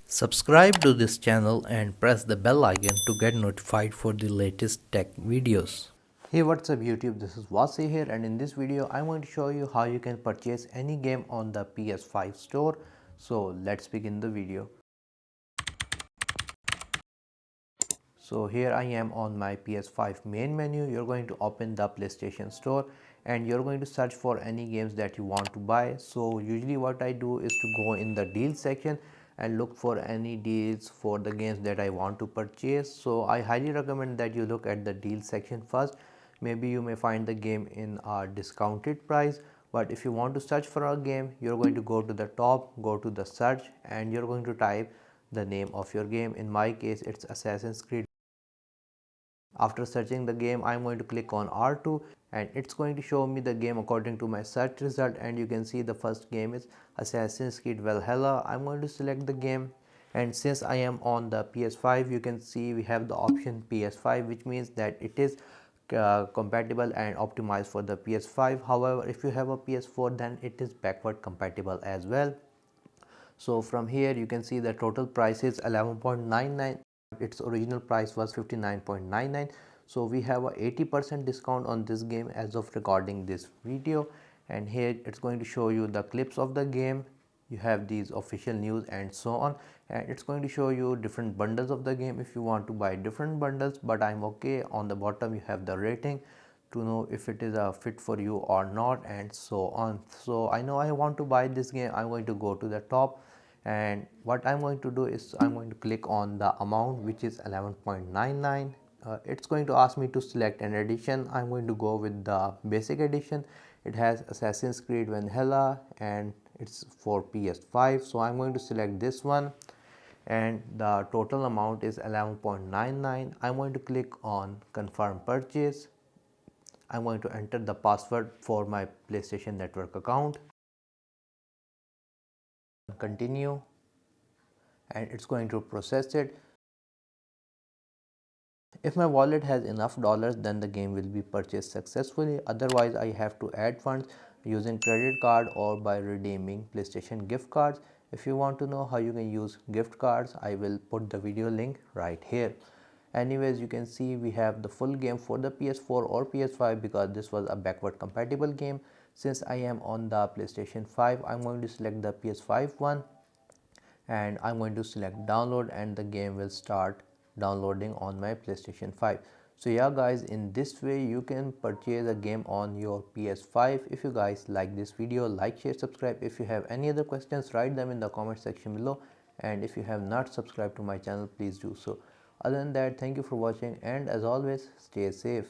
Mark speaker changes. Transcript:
Speaker 1: Subscribe to this channel and press the bell icon to get notified for the latest tech videos. Hey, what's up YouTube, this is Wasay here, and in this video I'm going to show you how you can purchase any game on the PS5 store. So let's begin the video. So here I am on my PS5 main menu. You're going to open the PlayStation Store and you're going to search for any games that you want to buy. So usually what I do is to go in the deal section and look for any deals for the games that I want to purchase. So I highly recommend that you look at the deal section first. Maybe you may find the game in a discounted price, but if you want to search for a game, you're going to go to the top, go to the search, and you're going to type the name of your game. In my case, it's Assassin's Creed. After searching the game, I'm going to click on R2 and it's going to show me the game according to my search result, and you can see the first game is Assassin's Creed Valhalla. I'm going to select the game, and since I am on the PS5, you can see we have the option PS5, which means that it is compatible and optimized for the PS5. However, if you have a PS4, then it is backward compatible as well. So from here you can see the total price is 11.99. Its original price was 59.99. So we have a 80% discount on this game as of recording this video, and here it's going to show you the clips of the game. You have these official news and so on, and it's going to show you different bundles of the game if you want to buy different bundles, but I'm okay. On the bottom you have the rating to know if it is a fit for you or not, and so on. So I know I want to buy this game. I'm going to go to the top, and what I'm going to do is I'm going to click on the amount, which is 11.99. It's going to ask me to select an edition. I'm going to go with the basic edition. It has Assassin's Creed Valhalla and it's for PS5, so I'm going to select this one, and the total amount is 11.99. I'm going to click on confirm purchase. I'm going to enter the password for my PlayStation Network account, continue, and it's going to process it. If my wallet has enough dollars, then the game will be purchased successfully. Otherwise, I have to add funds using credit card or by redeeming PlayStation gift cards. If you want to know how you can use gift cards, I will put the video link right here. Anyways, you can see we have the full game for the PS4 or PS5 because this was a backward compatible game. Since I am on the PlayStation 5, I'm going to select the PS5 one, and I'm going to select download, and the game will start downloading on my PlayStation 5. So yeah guys, in this way you can purchase a game on your PS5. If you guys like this video, like, share, subscribe. If you have any other questions, write them in the comment section below, and if you have not subscribed to my channel, please do so. Other than that, thank you for watching, and as always, stay safe.